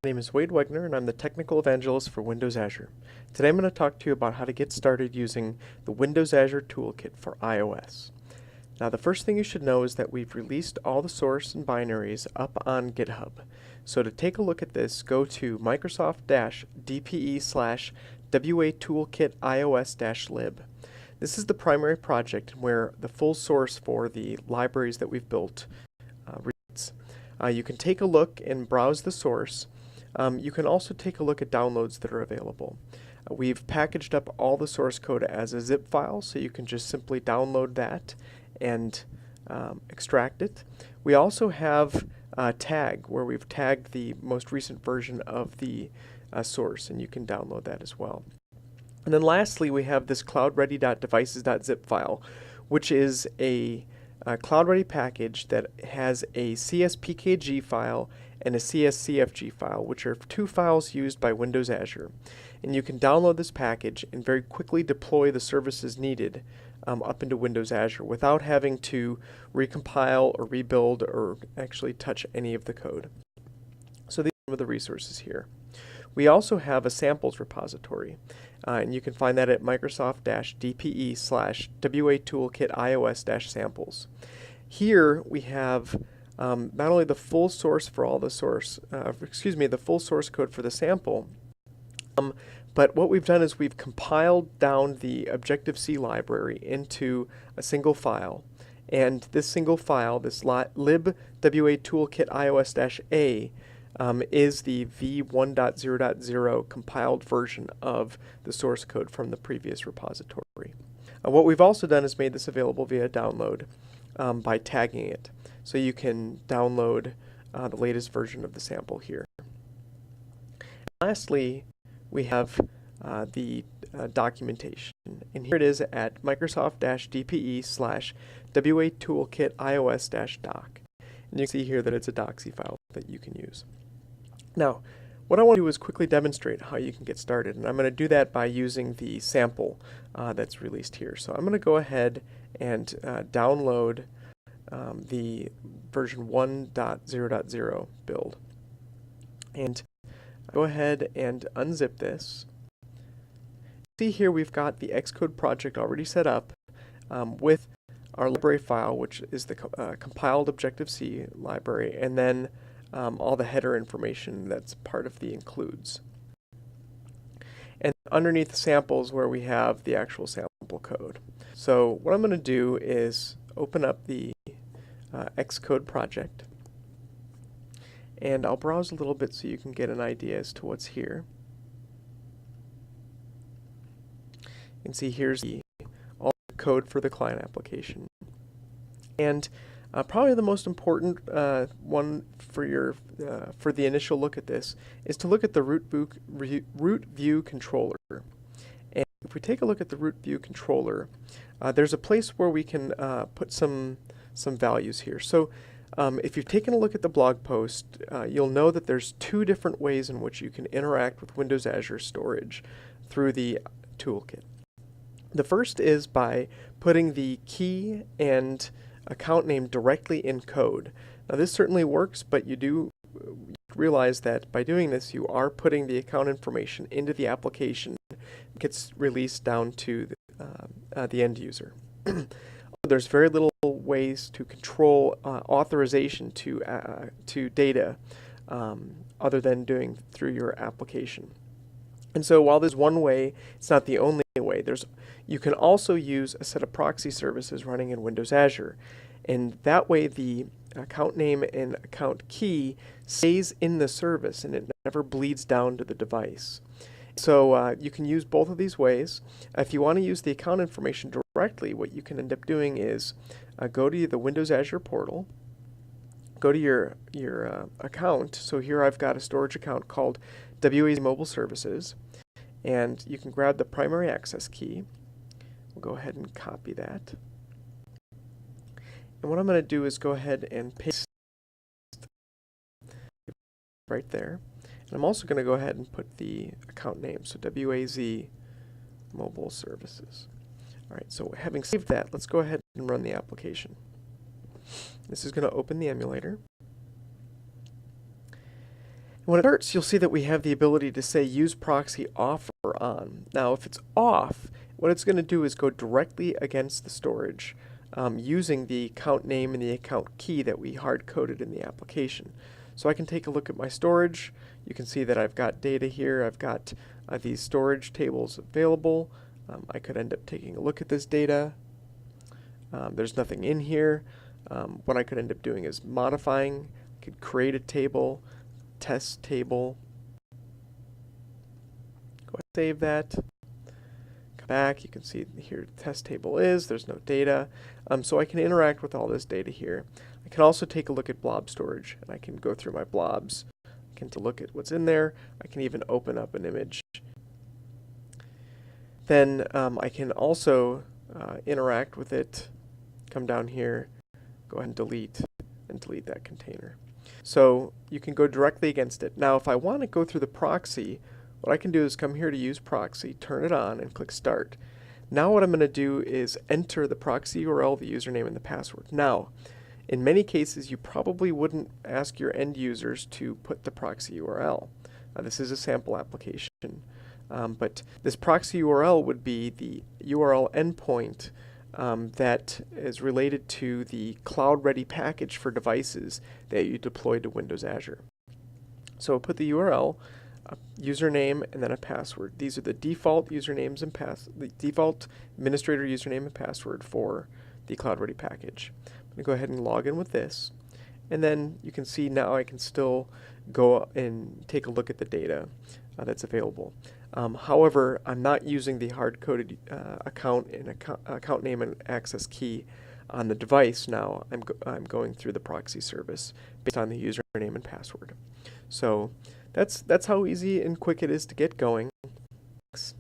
My name is Wade Wegner, and I'm the Technical Evangelist for Windows Azure. Today I'm going to talk to you about how to get started using the Windows Azure Toolkit for iOS. Now, the first thing you should know is that we've released all the source and binaries up on GitHub. So to take a look at this, go to Microsoft-DPE/WA-Toolkit-iOS-lib. This is the primary project where the full source for the libraries that we've built resides. You can take a look and browse the source. You can also take a look at downloads that are available. We've packaged up all the source code as a zip file, so you can just simply download that and extract it. We also have a tag where we've tagged the most recent version of the source, and you can download that as well. And then lastly, we have this cloudready.devices.zip file, which is a cloud-ready package that has a CSPKG file and a CSCFG file, which are two files used by Windows Azure. And you can download this package and very quickly deploy the services needed up into Windows Azure without having to recompile or rebuild or actually touch any of the code. So these are the resources here. We also have a samples repository, and you can find that at Microsoft-DPE/WA-Toolkit-iOS-samples. Here we have not only the full source for all the the full source code for the sample, but what we've done is we've compiled down the Objective-C library into a single file. And this single file, this lib.wa-toolkit-ios-a, is the v1.0.0 compiled version of the source code from the previous repository. What we've also done is made this available via download by tagging it. So you can download the latest version of the sample here. Lastly, we have the documentation. And here it is at Microsoft-DPE/WA-Toolkit-iOS-doc. And you can see here that it's a doxy file that you can use. Now, what I want to do is quickly demonstrate how you can get started, and I'm going to do that by using the sample that's released here. So I'm going to go ahead and download the version 1.0.0 build. And go ahead and unzip this. See here we've got the Xcode project already set up with our library file, which is the compiled Objective-C library, and then all the header information that's part of the includes. And underneath the samples where we have the actual sample code. So what I'm going to do is open up the Xcode project, and I'll browse a little bit so you can get an idea as to what's here. You can see here's all the code for the client application. And probably the most important one for the initial look at this is to look at the root view controller. And if we take a look at the root view controller, there's a place where we can put some values here. So if you've taken a look at the blog post, you'll know that there's two different ways in which you can interact with Windows Azure storage through the toolkit. The first is by putting the key and account name directly in code. Now this certainly works, but you do realize that by doing this you are putting the account information into the application. It gets released down to the end user. There's very little ways to control authorization to data other than doing through your application. And so while there's one way, it's not the only way. You can also use a set of proxy services running in Windows Azure. And that way the account name and account key stays in the service and it never bleeds down to the device. So you can use both of these ways. If you want to use the account information directly, what you can end up doing is go to the Windows Azure portal, go to your account. So here I've got a storage account called WAZ Mobile Services, and you can grab the primary access key. We'll go ahead and copy that. And what I'm going to do is go ahead and paste right there. And I'm also going to go ahead and put the account name, so WAZ Mobile Services. All right, so having saved that, let's go ahead and run the application. This is going to open the emulator. When it starts, you'll see that we have the ability to say use proxy off or on. Now, if it's off, what it's going to do is go directly against the storage using the account name and the account key that we hard-coded in the application. So I can take a look at my storage. You can see that I've got data here. I've got these storage tables available. I could end up taking a look at this data. There's nothing in here. What I could end up doing is modifying. I could create a table, test table. Go ahead and save that. Come back. You can see here the test table is. There's no data. So I can interact with all this data here. I can also take a look at blob storage, and I can go through my blobs. I can take a look at what's in there. I can even open up an image. Then I can also interact with it. Come down here, go ahead and delete that container. So you can go directly against it. Now, if I want to go through the proxy, what I can do is come here to use proxy, turn it on, and click start. Now what I'm going to do is enter the proxy URL, the username, and the password. Now, in many cases, you probably wouldn't ask your end users to put the proxy URL. This is a sample application. But this proxy URL would be the URL endpoint that is related to the cloud-ready package for devices that you deploy to Windows Azure. So put the URL, username, and then a password. These are the default usernames and the default administrator username and password for the cloud-ready package. I'm going to go ahead and log in with this, and then you can see now I can still go and take a look at the data that's available. However, I'm not using the hard-coded account and account name and access key on the device now. I'm going through the proxy service based on the username and password. So that's how easy and quick it is to get going. Thanks.